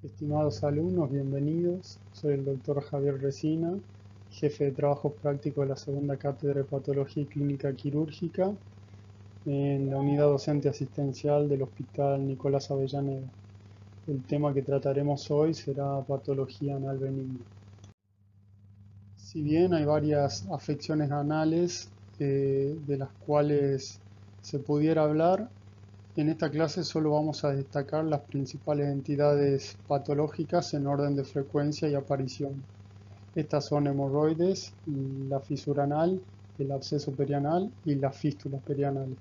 Estimados alumnos, bienvenidos. Soy el doctor Javier Resina, jefe de trabajos prácticos de la segunda cátedra de Patología y Clínica Quirúrgica en la unidad docente asistencial del Hospital Nicolás Avellaneda. El tema que trataremos hoy será patología anal benigna. Si bien hay varias afecciones anales de las cuales se pudiera hablar, en esta clase solo vamos a destacar las principales entidades patológicas en orden de frecuencia y aparición. Estas son hemorroides, la fisura anal, el absceso perianal y las fístulas perianales.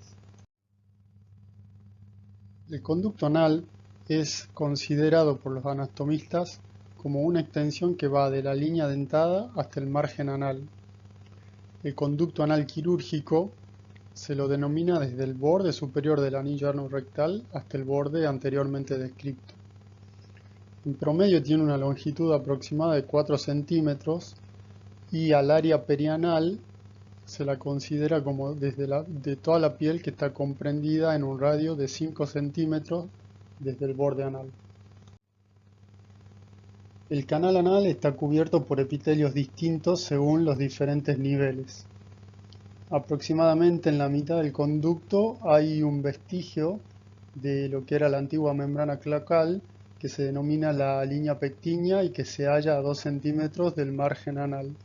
El conducto anal es considerado por los anastomistas como una extensión que va de la línea dentada hasta el margen anal. El conducto anal quirúrgico se lo denomina desde el borde superior del anillo ano-rectal hasta el borde anteriormente descrito. En promedio tiene una longitud aproximada de 4 centímetros y al área perianal se la considera como de toda la piel que está comprendida en un radio de 5 centímetros desde el borde anal. El canal anal está cubierto por epitelios distintos según los diferentes niveles. Aproximadamente en la mitad del conducto hay un vestigio de lo que era la antigua membrana cloacal que se denomina la línea pectínea y que se halla a 2 centímetros del margen anal.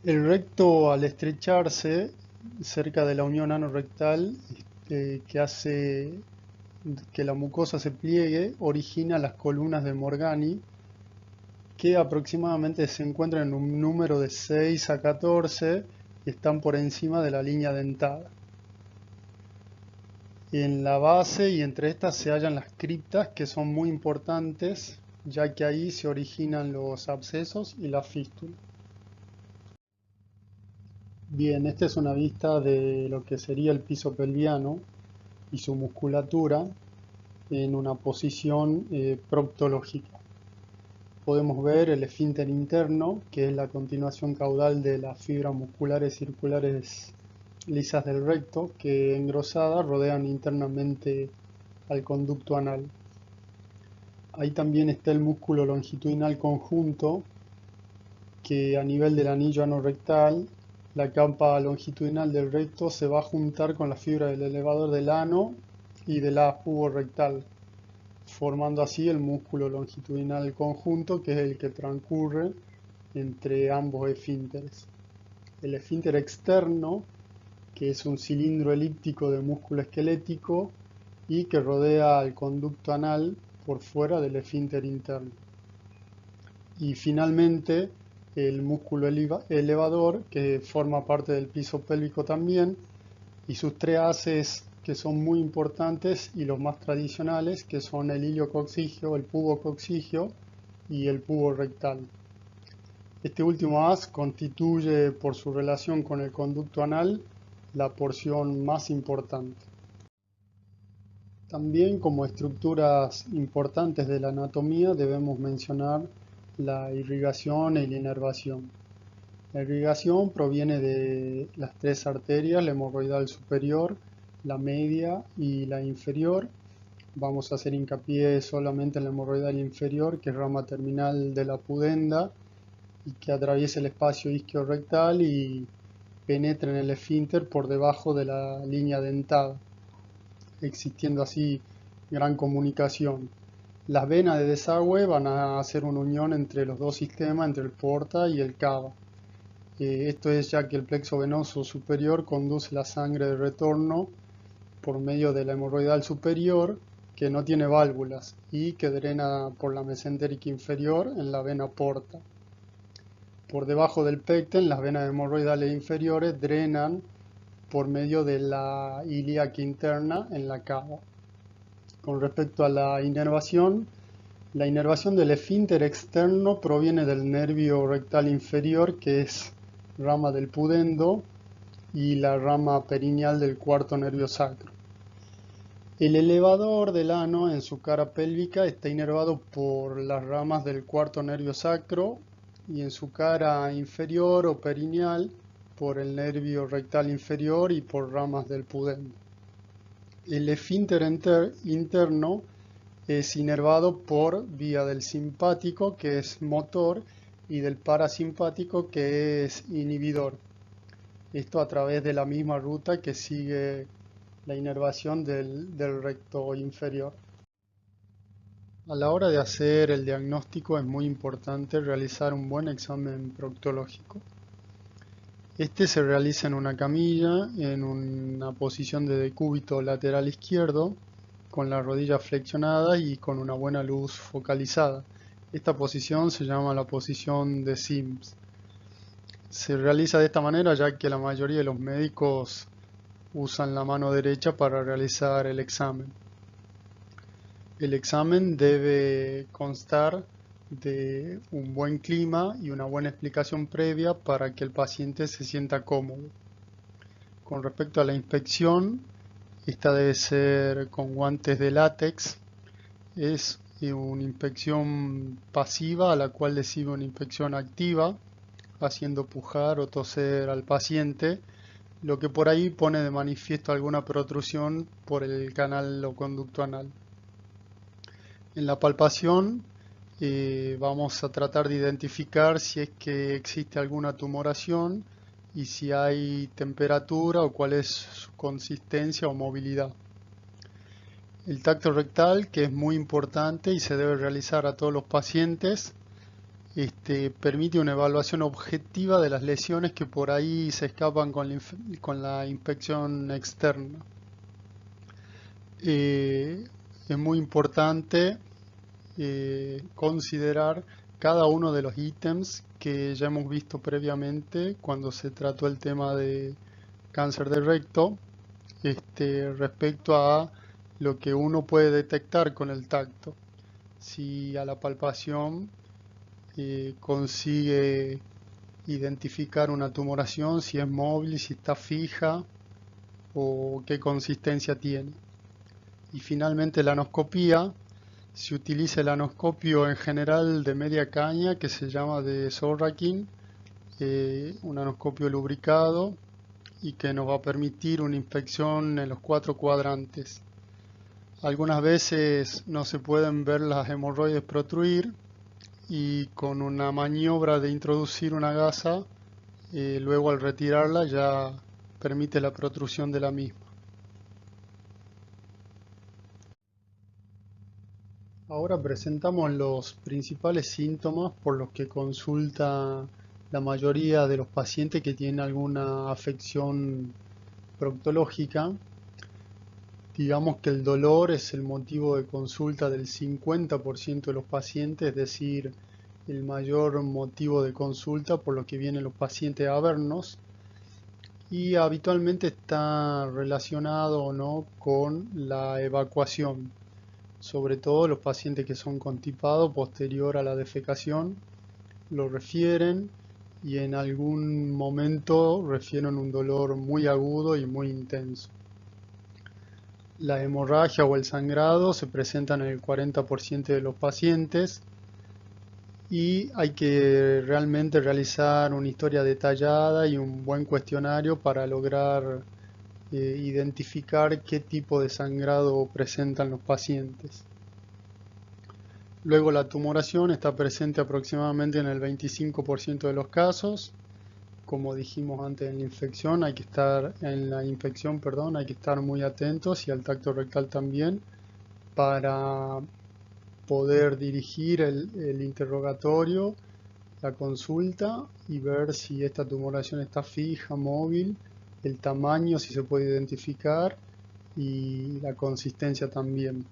El recto, al estrecharse cerca de la unión ano-rectal que hace que la mucosa se pliegue, origina las columnas de Morgani, que aproximadamente se encuentran en un número de 6 a 14 y están por encima de la línea dentada. En la base y entre estas se hallan las criptas, que son muy importantes, ya que ahí se originan los abscesos y la fístula. Bien, esta es una vista de lo que sería el piso pelviano y su musculatura en una posición proctológica. Podemos ver el esfínter interno, que es la continuación caudal de las fibras musculares circulares lisas del recto, que engrosadas rodean internamente al conducto anal. Ahí también está el músculo longitudinal conjunto, que a nivel del anillo ano-rectal, la capa longitudinal del recto se va a juntar con la fibra del elevador del ano y del haz puborectal, formando así el músculo longitudinal conjunto, que es el que transcurre entre ambos esfínteres. El esfínter externo, que es un cilindro elíptico de músculo esquelético y que rodea al conducto anal por fuera del esfínter interno. Y finalmente el músculo elevador, que forma parte del piso pélvico también, y sus tres haces que son muy importantes y los más tradicionales, que son el iliococcigio, el pubococcigio y el puborectal. Este último haz constituye, por su relación con el conducto anal, la porción más importante. También, como estructuras importantes de la anatomía, debemos mencionar la irrigación y la inervación. La irrigación proviene de las tres arterias, la hemorroidal superior, la media y la inferior. Vamos a hacer hincapié solamente en la hemorroidal inferior, que es rama terminal de la pudenda y que atraviesa el espacio isquio-rectal y penetra en el esfínter por debajo de la línea dentada, existiendo así gran comunicación. Las venas de desagüe van a hacer una unión entre los dos sistemas, entre el porta y el cava. Esto es ya que el plexo venoso superior conduce la sangre de retorno por medio de la hemorroidal superior, que no tiene válvulas y que drena por la mesentérica inferior en la vena porta. Por debajo del pecten, las venas hemorroidales inferiores drenan por medio de la ilíaca interna en la cava. Con respecto a la inervación del esfínter externo proviene del nervio rectal inferior, que es rama del pudendo, y la rama perineal del cuarto nervio sacro. El elevador del ano en su cara pélvica está inervado por las ramas del cuarto nervio sacro y en su cara inferior o perineal por el nervio rectal inferior y por ramas del pudendo. El esfínter interno es inervado por vía del simpático, que es motor, y del parasimpático, que es inhibidor. Esto a través de la misma ruta que sigue la inervación del recto inferior. A la hora de hacer el diagnóstico es muy importante realizar un buen examen proctológico. Este se realiza en una camilla, en una posición de decúbito lateral izquierdo, con la rodilla flexionada y con una buena luz focalizada. Esta posición se llama la posición de Sims. Se realiza de esta manera ya que la mayoría de los médicos usan la mano derecha para realizar el examen. El examen debe constar de un buen clima y una buena explicación previa para que el paciente se sienta cómodo. Con respecto a la inspección, esta debe ser con guantes de látex. Es una inspección pasiva a la cual le sigue una inspección activa, haciendo pujar o toser al paciente, lo que por ahí pone de manifiesto alguna protrusión por el canal o conducto anal. En la palpación vamos a tratar de identificar si es que existe alguna tumoración y si hay temperatura o cuál es su consistencia o movilidad. El tacto rectal, que es muy importante y se debe realizar a todos los pacientes, permite una evaluación objetiva de las lesiones que por ahí se escapan con la inspección externa. Es muy importante considerar cada uno de los ítems que ya hemos visto previamente cuando se trató el tema de cáncer de recto, respecto a lo que uno puede detectar con el tacto. Si a la palpación consigue identificar una tumoración, si es móvil, si está fija o qué consistencia tiene. Y finalmente la anoscopía. Se utiliza el anoscopio en general de media caña que se llama de Sorrakin, un anoscopio lubricado y que nos va a permitir una inspección en los 4 cuadrantes. Algunas veces no se pueden ver las hemorroides protruir y con una maniobra de introducir una gasa, luego al retirarla ya permite la protrusión de la misma. Ahora presentamos los principales síntomas por los que consulta la mayoría de los pacientes que tienen alguna afección proctológica. Digamos que el dolor es el motivo de consulta del 50% de los pacientes, es decir, el mayor motivo de consulta por lo que vienen los pacientes a vernos, y habitualmente está relacionado o no con la evacuación. Sobre todo los pacientes que son constipados posterior a la defecación lo refieren y en algún momento refieren un dolor muy agudo y muy intenso. La hemorragia o el sangrado se presentan en el 40% de los pacientes y hay que realmente realizar una historia detallada y un buen cuestionario para lograr identificar qué tipo de sangrado presentan los pacientes. Luego la tumoración está presente aproximadamente en el 25% de los casos. Como dijimos antes en la infección, hay que estar muy atentos y al tacto rectal también para poder dirigir el interrogatorio, la consulta y ver si esta tumoración está fija, móvil, el tamaño si se puede identificar y la consistencia también.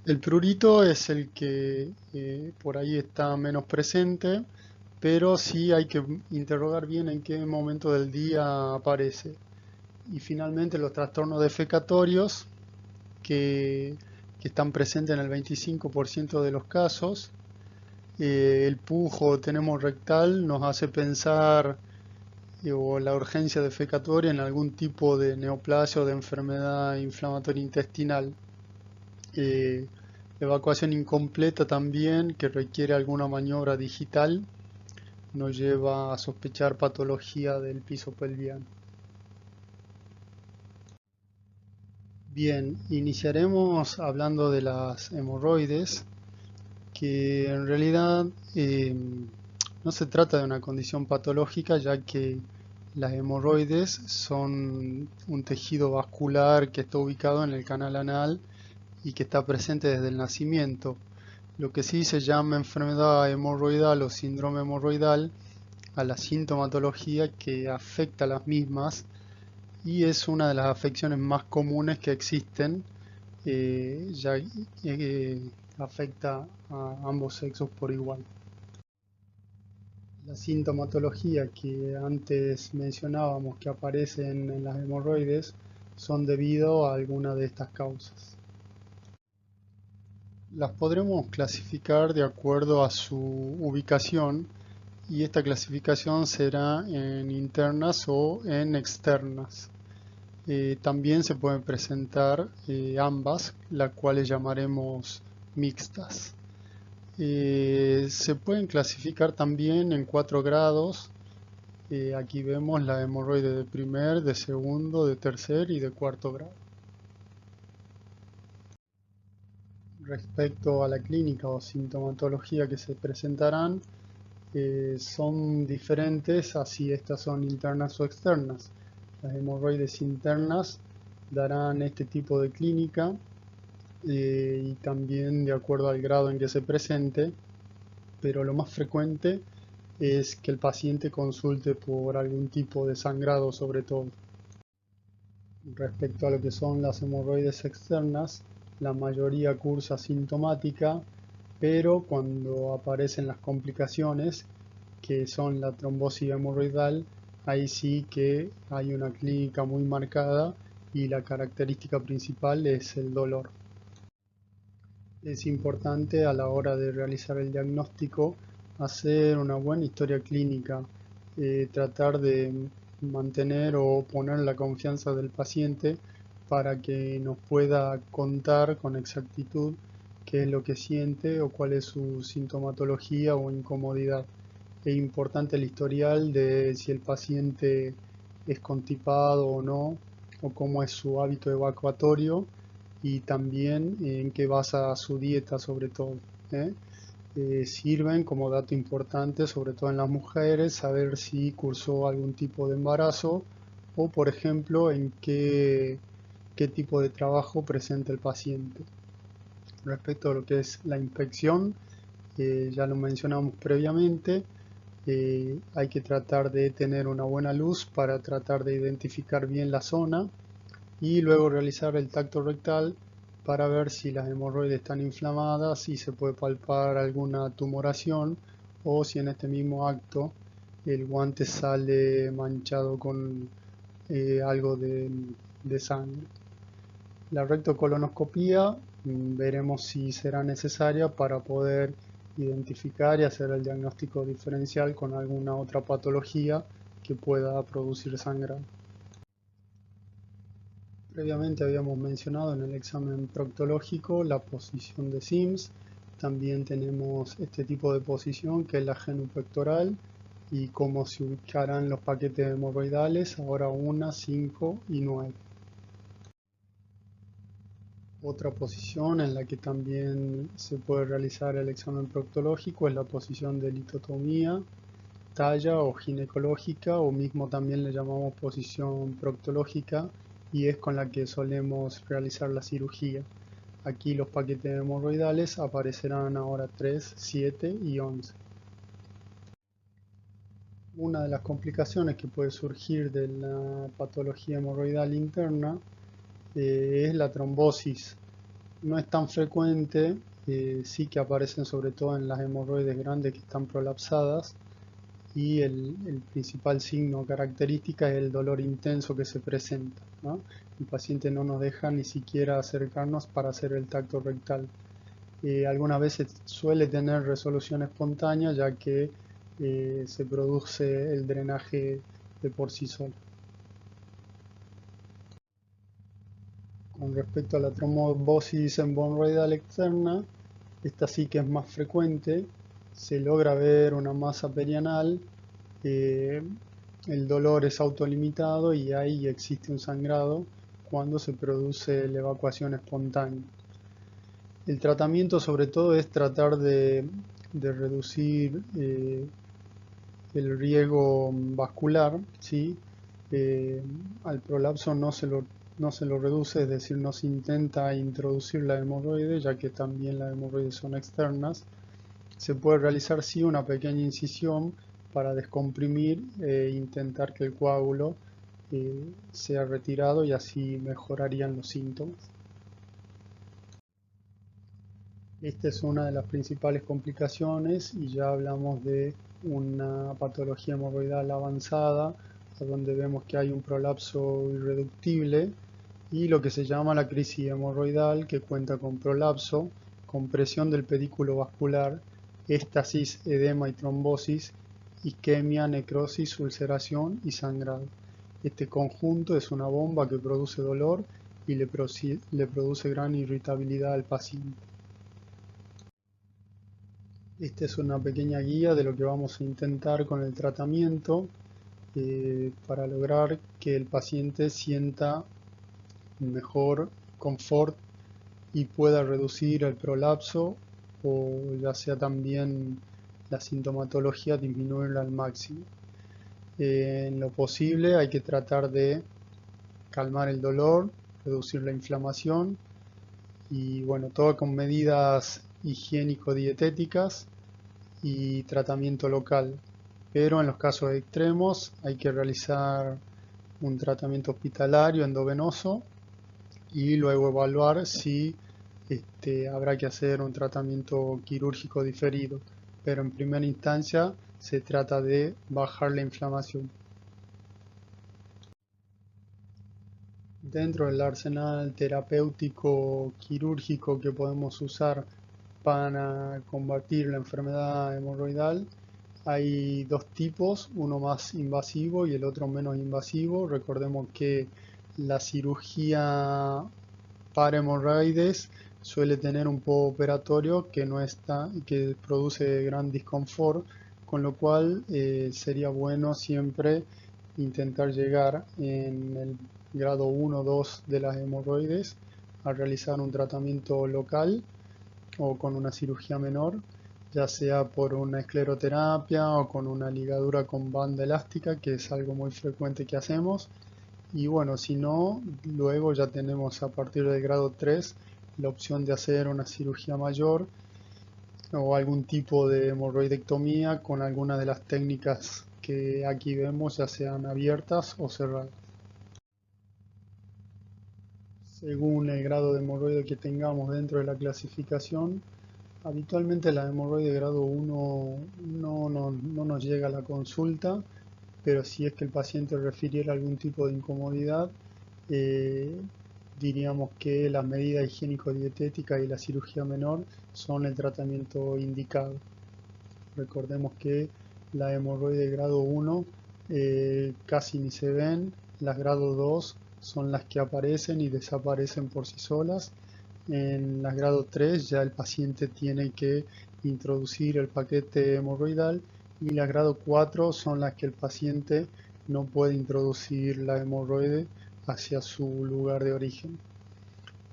El prurito es el que por ahí está menos presente, pero sí hay que interrogar bien en qué momento del día aparece. Y finalmente los trastornos defecatorios, que, que están presentes en el 25% de los casos. El pujo tenemos rectal nos hace pensar o la urgencia defecatoria en algún tipo de neoplasia o de enfermedad inflamatoria intestinal. Evacuación incompleta también, que requiere alguna maniobra digital, nos lleva a sospechar patología del piso pelviano. Bien, iniciaremos hablando de las hemorroides, que en realidad no se trata de una condición patológica, ya que las hemorroides son un tejido vascular que está ubicado en el canal anal y que está presente desde el nacimiento. Lo que sí se llama enfermedad hemorroidal o síndrome hemorroidal a la sintomatología que afecta a las mismas y es una de las afecciones más comunes que existen, ya afecta a ambos sexos por igual. La sintomatología que antes mencionábamos que aparecen en las hemorroides son debido a alguna de estas causas. Las podremos clasificar de acuerdo a su ubicación y esta clasificación será en internas o en externas. También se pueden presentar ambas, las cuales llamaremos mixtas. Se pueden clasificar también en 4 grados. Aquí vemos la hemorroide de primer, de segundo, de tercer y de cuarto grado. Respecto a la clínica o sintomatología que se presentarán, son diferentes así estas son internas o externas. Las hemorroides internas darán este tipo de clínica y también de acuerdo al grado en que se presente, pero lo más frecuente es que el paciente consulte por algún tipo de sangrado sobre todo. Respecto a lo que son las hemorroides externas, la mayoría cursa sintomática, pero cuando aparecen las complicaciones, que son la trombosis hemorroidal, ahí sí que hay una clínica muy marcada y la característica principal es el dolor. Es importante a la hora de realizar el diagnóstico hacer una buena historia clínica, tratar de mantener o poner la confianza del paciente para que nos pueda contar con exactitud qué es lo que siente o cuál es su sintomatología o incomodidad. Es importante el historial de si el paciente es constipado o no, o cómo es su hábito evacuatorio y también en qué basa su dieta sobre todo. ¿eh? Sirven como dato importante, sobre todo en las mujeres, saber si cursó algún tipo de embarazo o, por ejemplo, en qué tipo de trabajo presenta el paciente. Respecto a lo que es la infección, ya lo mencionamos previamente, hay que tratar de tener una buena luz para tratar de identificar bien la zona y luego realizar el tacto rectal para ver si las hemorroides están inflamadas, si se puede palpar alguna tumoración o si en este mismo acto el guante sale manchado con algo de sangre. La rectocolonoscopía veremos si será necesaria para poder identificar y hacer el diagnóstico diferencial con alguna otra patología que pueda producir sangrado. Previamente habíamos mencionado en el examen proctológico la posición de Sims. También tenemos este tipo de posición que es la genupectoral y cómo se ubicarán los paquetes hemorroidales, ahora 1, 5 y 9. Otra posición en la que también se puede realizar el examen proctológico es la posición de litotomía, talla o ginecológica, o mismo también le llamamos posición proctológica, y es con la que solemos realizar la cirugía. Aquí los paquetes hemorroidales aparecerán ahora 3, 7 y 11. Una de las complicaciones que puede surgir de la patología hemorroidal interna es la trombosis. No es tan frecuente, sí que aparecen sobre todo en las hemorroides grandes que están prolapsadas y el principal signo característica es el dolor intenso que se presenta, ¿no? El paciente no nos deja ni siquiera acercarnos para hacer el tacto rectal. Algunas veces suele tener resolución espontánea ya que se produce el drenaje de por sí solo. Con respecto a la trombosis hemorroidal externa, esta sí que es más frecuente, se logra ver una masa perianal, eh, el dolor es autolimitado y ahí existe un sangrado cuando se produce la evacuación espontánea. El tratamiento sobre todo es tratar de reducir el riesgo vascular, ¿sí? Al prolapso no se lo reduce, es decir, no se intenta introducir la hemorroide, ya que también las hemorroides son externas. Se puede realizar sí una pequeña incisión para descomprimir e intentar que el coágulo sea retirado y así mejorarían los síntomas. Esta es una de las principales complicaciones y ya hablamos de una patología hemorroidal avanzada, donde vemos que hay un prolapso irreductible y lo que se llama la crisis hemorroidal, que cuenta con prolapso, compresión del pedículo vascular, éstasis, edema y trombosis, isquemia, necrosis, ulceración y sangrado. Este conjunto es una bomba que produce dolor y le produce gran irritabilidad al paciente. Esta es una pequeña guía de lo que vamos a intentar con el tratamiento para lograr que el paciente sienta un mejor confort y pueda reducir el prolapso o ya sea también la sintomatología disminuirla al máximo. En lo posible hay que tratar de calmar el dolor, reducir la inflamación y bueno, todo con medidas higiénico-dietéticas y tratamiento local. Pero en los casos extremos hay que realizar un tratamiento hospitalario endovenoso y luego evaluar si habrá que hacer un tratamiento quirúrgico diferido. Pero en primera instancia se trata de bajar la inflamación. Dentro del arsenal terapéutico quirúrgico que podemos usar para combatir la enfermedad hemorroidal, hay dos tipos, uno más invasivo y el otro menos invasivo. Recordemos que la cirugía para hemorroides suele tener un postoperatorio que no está, que produce gran disconfort, con lo cual sería bueno siempre intentar llegar en el grado 1 o 2 de las hemorroides a realizar un tratamiento local o con una cirugía menor, ya sea por una escleroterapia o con una ligadura con banda elástica, que es algo muy frecuente que hacemos. Y bueno, si no, luego ya tenemos a partir del grado 3 la opción de hacer una cirugía mayor o algún tipo de hemorroidectomía con alguna de las técnicas que aquí vemos, ya sean abiertas o cerradas. Según el grado de hemorroide que tengamos dentro de la clasificación, habitualmente la hemorroide grado 1 no nos llega a la consulta, pero si es que el paciente refiriera algún tipo de incomodidad, eh, diríamos que las medidas higiénico-dietéticas y la cirugía menor son el tratamiento indicado. Recordemos que la hemorroide grado 1 casi ni se ven, las grado 2 son las que aparecen y desaparecen por sí solas. En las grado 3 ya el paciente tiene que introducir el paquete hemorroidal y las grado 4 son las que el paciente no puede introducir la hemorroide hacia su lugar de origen.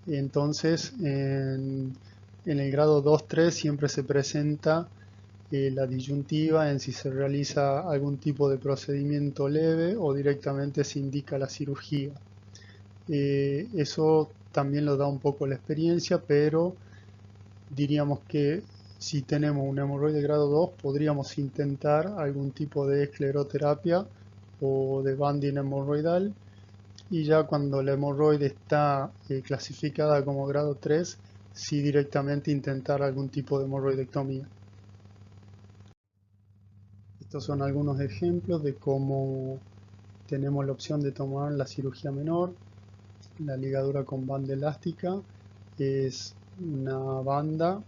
Entonces, en el grado 2-3 siempre se presenta la disyuntiva en si se realiza algún tipo de procedimiento leve o directamente se indica la cirugía. Eso también lo da un poco la experiencia, pero diríamos que si tenemos un hemorroide grado 2 podríamos intentar algún tipo de escleroterapia o de banding hemorroidal, y ya cuando la hemorroide está clasificada como grado 3, sí directamente intentar algún tipo de hemorroidectomía. Estos son algunos ejemplos de cómo tenemos la opción de tomar la cirugía menor. La ligadura con banda elástica es una banda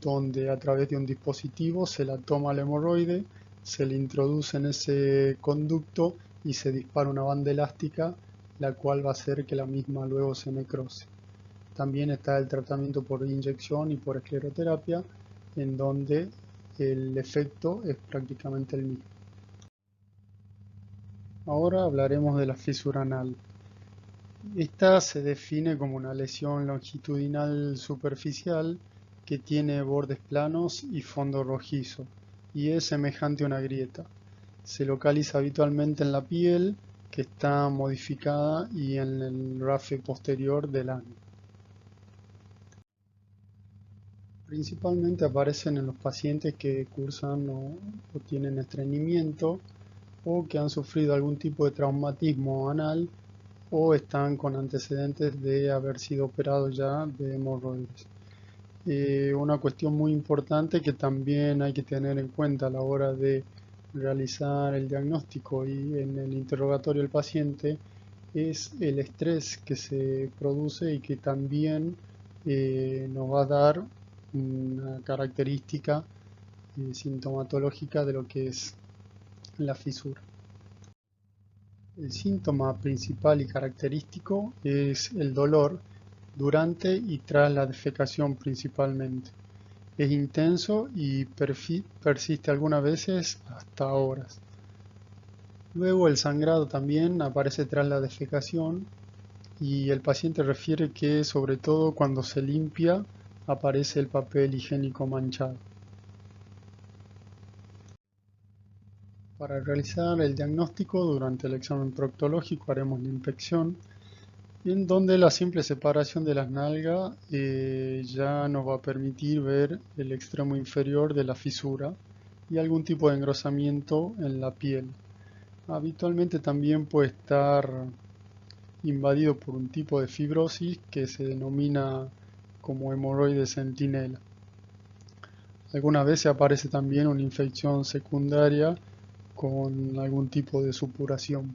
donde a través de un dispositivo se la toma la hemorroide, se le introduce en ese conducto y se dispara una banda elástica, la cual va a hacer que la misma luego se necrose. También está el tratamiento por inyección y por escleroterapia, en donde el efecto es prácticamente el mismo. Ahora hablaremos de la fisura anal. Esta se define como una lesión longitudinal superficial que tiene bordes planos y fondo rojizo, y es semejante a una grieta. Se localiza habitualmente en la piel, que está modificada, y en el rafe posterior del ano. Principalmente aparecen en los pacientes que cursan o tienen estreñimiento o que han sufrido algún tipo de traumatismo anal o están con antecedentes de haber sido operados ya de hemorroides. Una cuestión muy importante que también hay que tener en cuenta a la hora de realizar el diagnóstico y en el interrogatorio del paciente es el estrés que se produce y que también nos va a dar una característica sintomatológica de lo que es la fisura. El síntoma principal y característico es el dolor durante y tras la defecación principalmente. Es intenso y persiste algunas veces hasta horas. Luego el sangrado también aparece tras la defecación y el paciente refiere que sobre todo cuando se limpia aparece el papel higiénico manchado. Para realizar el diagnóstico durante el examen proctológico haremos la inspección en donde la simple separación de las nalgas ya nos va a permitir ver el extremo inferior de la fisura y algún tipo de engrosamiento en la piel. Habitualmente también puede estar invadido por un tipo de fibrosis que se denomina como hemorroide centinela. Algunas veces aparece también una infección secundaria con algún tipo de supuración.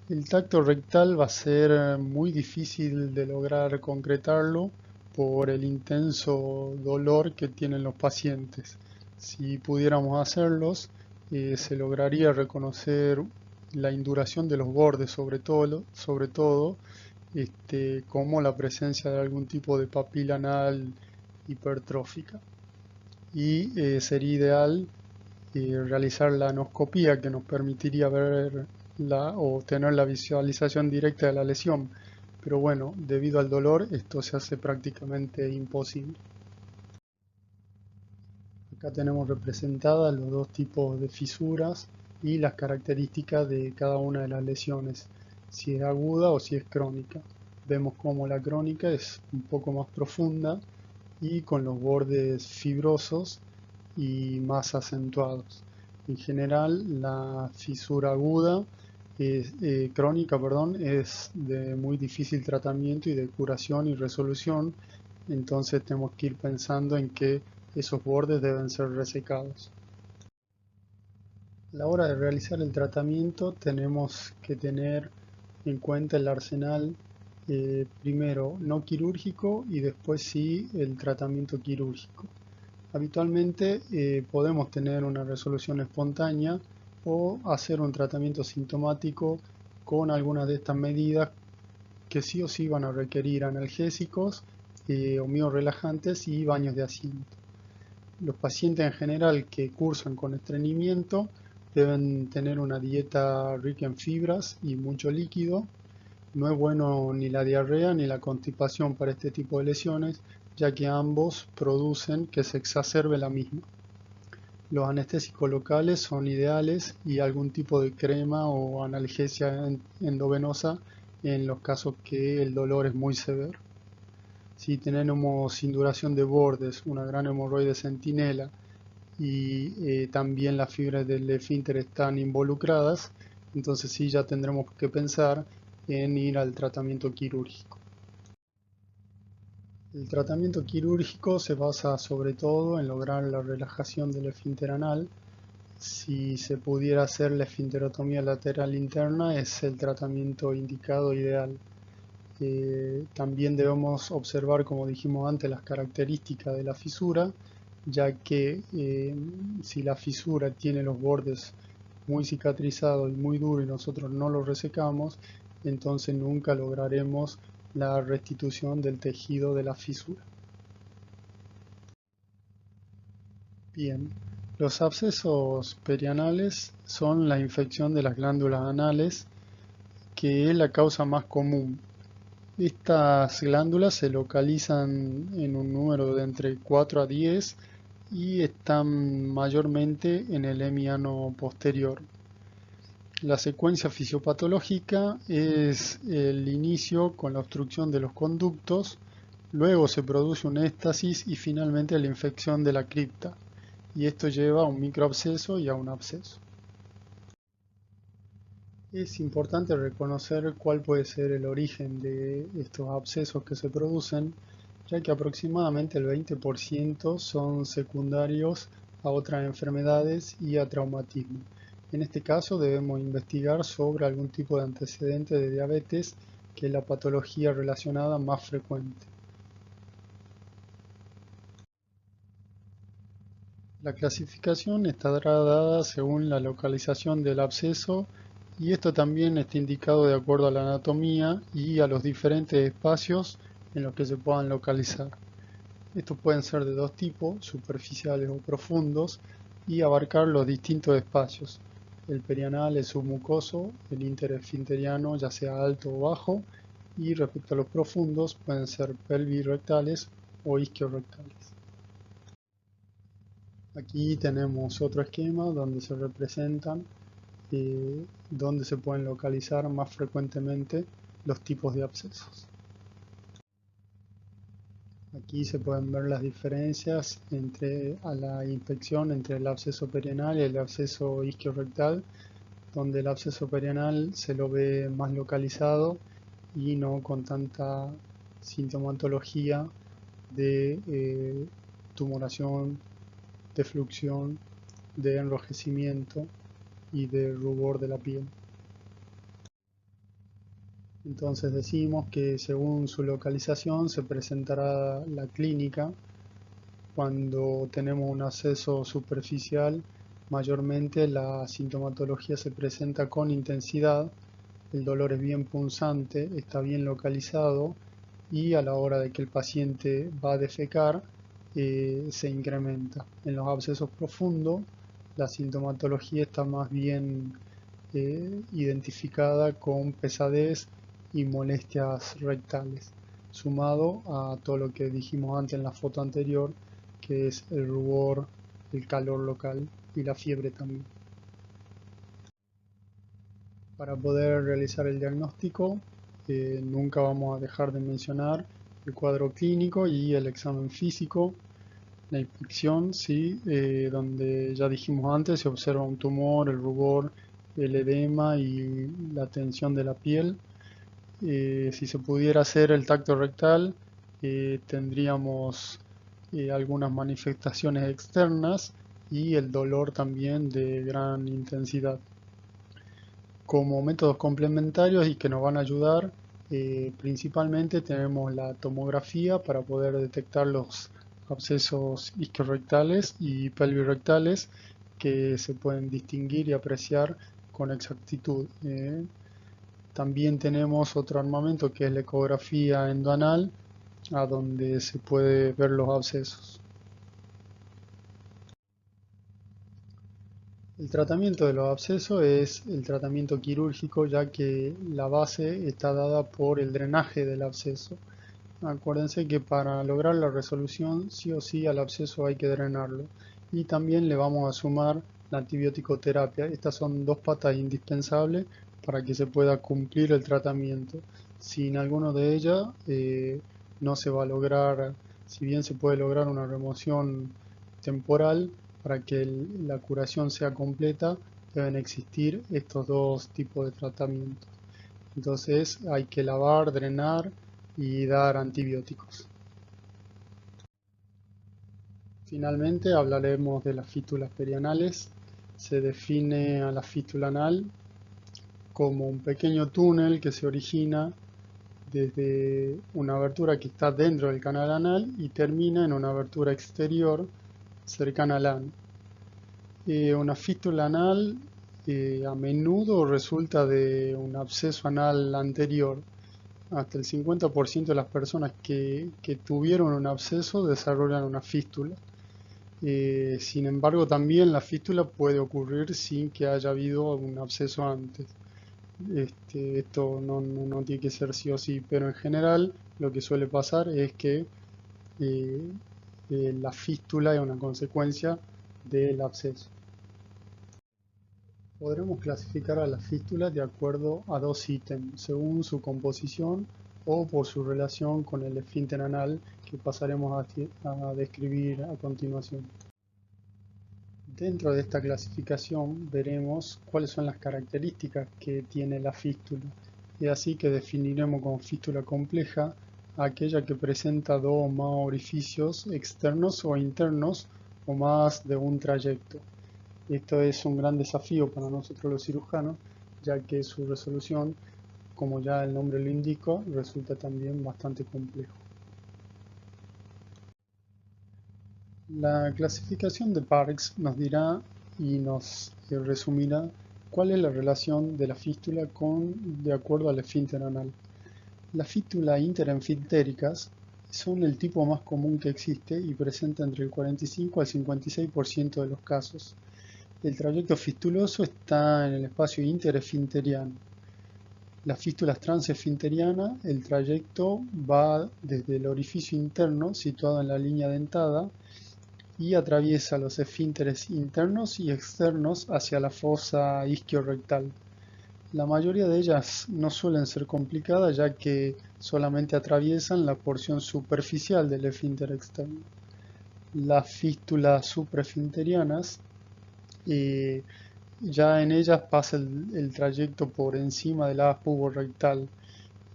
El tacto rectal va a ser muy difícil de lograr concretarlo por el intenso dolor que tienen los pacientes. Si pudiéramos hacerlos, se lograría reconocer la induración de los bordes, sobre todo como la presencia de algún tipo de papila anal hipertrófica. Y sería ideal realizar la anoscopía que nos permitiría ver o tener la visualización directa de la lesión. Pero bueno, debido al dolor esto se hace prácticamente imposible. Acá tenemos representadas los dos tipos de fisuras y las características de cada una de las lesiones, si es aguda o si es crónica. Vemos como la crónica es un poco más profunda y con los bordes fibrosos y más acentuados. En general, la fisura aguda, crónica, perdón, es de muy difícil tratamiento y de curación y resolución, entonces tenemos que ir pensando en que esos bordes deben ser resecados. A la hora de realizar el tratamiento tenemos que tener en cuenta el arsenal primero no quirúrgico y después sí el tratamiento quirúrgico. Habitualmente podemos tener una resolución espontánea o hacer un tratamiento sintomático con algunas de estas medidas que sí o sí van a requerir analgésicos o miorelajantes y baños de asiento. Los pacientes en general que cursan con estreñimiento deben tener una dieta rica en fibras y mucho líquido. No es bueno ni la diarrea ni la constipación para este tipo de lesiones, ya que ambos producen que se exacerbe la misma. Los anestésicos locales son ideales y algún tipo de crema o analgesia endovenosa en los casos que el dolor es muy severo. Si tenemos induración de bordes, una gran hemorroide centinela y también las fibras del esfínter están involucradas, entonces sí ya tendremos que pensar en ir al tratamiento quirúrgico. El tratamiento quirúrgico se basa sobre todo en lograr la relajación del esfínter anal. Si se pudiera hacer la esfinterotomía lateral interna es el tratamiento indicado ideal. También debemos observar, como dijimos antes, las características de la fisura, ya que si la fisura tiene los bordes muy cicatrizados y muy duros y nosotros no los resecamos, entonces nunca lograremos la restitución del tejido de la fisura. Bien, los abscesos perianales son la infección de las glándulas anales que es la causa más común. Estas glándulas se localizan en un número de entre 4 a 10 y están mayormente en el hemiano posterior. La secuencia fisiopatológica es el inicio con la obstrucción de los conductos, luego se produce un éstasis y finalmente la infección de la cripta, y esto lleva a un microabsceso y a un absceso. Es importante reconocer cuál puede ser el origen de estos abscesos que se producen, ya que aproximadamente el 20% son secundarios a otras enfermedades y a traumatismo. En este caso debemos investigar sobre algún tipo de antecedente de diabetes, que es la patología relacionada más frecuente. La clasificación estará dada según la localización del absceso y esto también está indicado de acuerdo a la anatomía y a los diferentes espacios en los que se puedan localizar. Estos pueden ser de dos tipos, superficiales o profundos, y abarcar los distintos espacios: el perianal, el submucoso, el interesfinteriano, ya sea alto o bajo, y respecto a los profundos pueden ser pelvirrectales o isquiorrectales. Aquí tenemos otro esquema donde se representan donde se pueden localizar más frecuentemente los tipos de abscesos. Aquí se pueden ver las diferencias a la inspección entre el absceso perianal y el absceso isquiorrectal, donde el absceso perianal se lo ve más localizado y no con tanta sintomatología de tumoración, de fluxión, de enrojecimiento y de rubor de la piel. Entonces decimos que según su localización se presentará la clínica. Cuando tenemos un absceso superficial, mayormente la sintomatología se presenta con intensidad, el dolor es bien punzante, está bien localizado y a la hora de que el paciente va a defecar se incrementa. En los abscesos profundos la sintomatología está más bien identificada con pesadez y molestias rectales, sumado a todo lo que dijimos antes en la foto anterior, que es el rubor, el calor local y la fiebre también. Para poder realizar el diagnóstico, nunca vamos a dejar de mencionar el cuadro clínico y el examen físico. La inspección, sí, donde ya dijimos antes, se observa un tumor, el rubor, el edema y la tensión de la piel. Si se pudiera hacer el tacto rectal, tendríamos algunas manifestaciones externas y el dolor también de gran intensidad. Como métodos complementarios y que nos van a ayudar, principalmente tenemos la tomografía para poder detectar los abscesos isquiorrectales y pelvirrectales que se pueden distinguir y apreciar con exactitud. También tenemos otro armamento que es la ecografía endoanal, a donde se puede ver los abscesos. El tratamiento de los abscesos es el tratamiento quirúrgico, ya que la base está dada por el drenaje del absceso. Acuérdense que para lograr la resolución, sí o sí al absceso hay que drenarlo. Y también le vamos a sumar la antibiótico-terapia. Estas son dos patas indispensables para que se pueda cumplir el tratamiento. Sin alguno de ellas no se va a lograr, si bien se puede lograr una remoción temporal, para que la curación sea completa deben existir estos dos tipos de tratamientos. Entonces hay que lavar, drenar y dar antibióticos. Finalmente hablaremos de las fístulas perianales. Se define a la fístula anal como un pequeño túnel que se origina desde una abertura que está dentro del canal anal y termina en una abertura exterior cercana al ano. Una fístula anal a menudo resulta de un absceso anal anterior. Hasta el 50% de las personas que tuvieron un absceso desarrollan una fístula. Sin embargo, también la fístula puede ocurrir sin que haya habido un absceso antes. Esto no tiene que ser sí o sí, pero en general lo que suele pasar es que eh, la fístula es una consecuencia del absceso. Podremos clasificar a las fístulas de acuerdo a dos ítems, según su composición o por su relación con el esfínter anal, que pasaremos a describir a continuación. Dentro de esta clasificación veremos cuáles son las características que tiene la fístula, y así que definiremos como fístula compleja aquella que presenta dos o más orificios externos o internos o más de un trayecto. Esto es un gran desafío para nosotros los cirujanos, ya que su resolución, como ya el nombre lo indica, resulta también bastante complejo. La clasificación de Parkes nos dirá y nos resumirá cuál es la relación de la fístula de acuerdo al esfínter anal. Las fístulas interesfintéricas son el tipo más común que existe y presenta entre el 45 al 56% de los casos. El trayecto fistuloso está en el espacio interesfinteriano. Las fístulas transesfinterianas, el trayecto va desde el orificio interno situado en la línea dentada y atraviesa los esfínteres internos y externos hacia la fosa isquiorrectal. La mayoría de ellas no suelen ser complicadas ya que solamente atraviesan la porción superficial del esfínter externo. Las fístulas supraesfinterianas ya en ellas pasa el trayecto por encima del haz puborectal.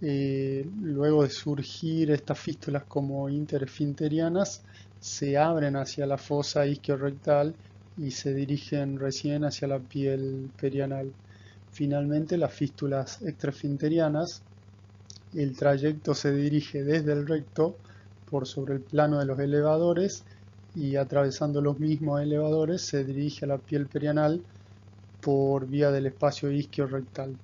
Luego de surgir estas fístulas como interesfinterianas, se abren hacia la fosa isquiorrectal y se dirigen recién hacia la piel perianal. Finalmente, las fístulas extraesfinterianas, el trayecto se dirige desde el recto por sobre el plano de los elevadores y atravesando los mismos elevadores se dirige a la piel perianal por vía del espacio isquiorrectal.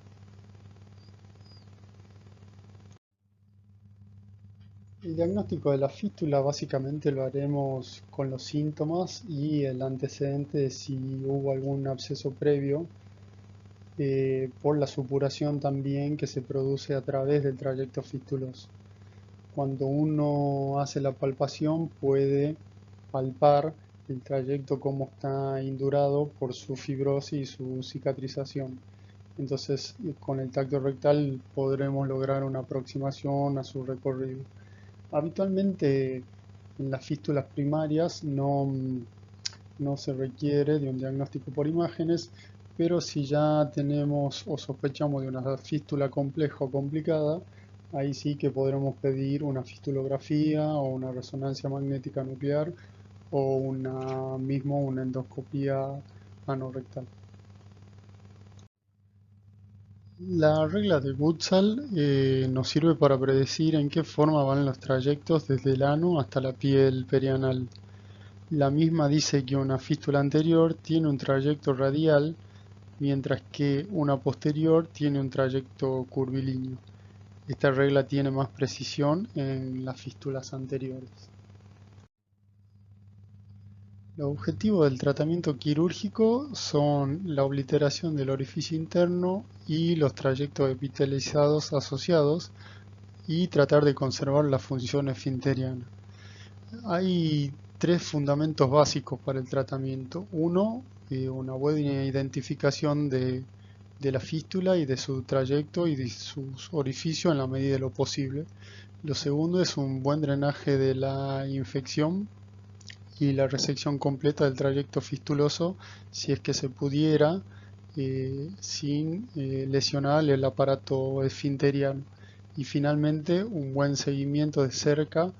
El diagnóstico de la fístula básicamente lo haremos con los síntomas y el antecedente de si hubo algún absceso previo, por la supuración también que se produce a través del trayecto fistuloso. Cuando uno hace la palpación puede palpar el trayecto como está indurado por su fibrosis y su cicatrización. Entonces, con el tacto rectal podremos lograr una aproximación a su recorrido. Habitualmente en las fístulas primarias no se requiere de un diagnóstico por imágenes, pero si ya tenemos o sospechamos de una fístula compleja o complicada, ahí sí que podremos pedir una fistulografía o una resonancia magnética nuclear o una endoscopía anorrectal. La regla de Gutzal nos sirve para predecir en qué forma van los trayectos desde el ano hasta la piel perianal. La misma dice que una fístula anterior tiene un trayecto radial, mientras que una posterior tiene un trayecto curvilíneo. Esta regla tiene más precisión en las fístulas anteriores. Los objetivos del tratamiento quirúrgico son la obliteración del orificio interno y los trayectos epitelizados asociados y tratar de conservar la función esfinteriana. Hay tres fundamentos básicos para el tratamiento. Uno, una buena identificación de la fístula y de su trayecto y de sus orificios en la medida de lo posible. Lo segundo es un buen drenaje de la infección y la resección completa del trayecto fistuloso si es que se pudiera, sin lesionar el aparato esfinteriano. Y finalmente un buen seguimiento de cerca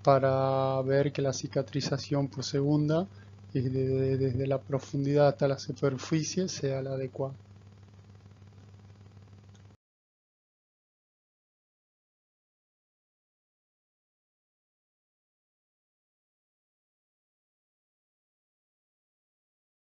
para ver que la cicatrización por segunda desde la profundidad hasta la superficie sea la adecuada.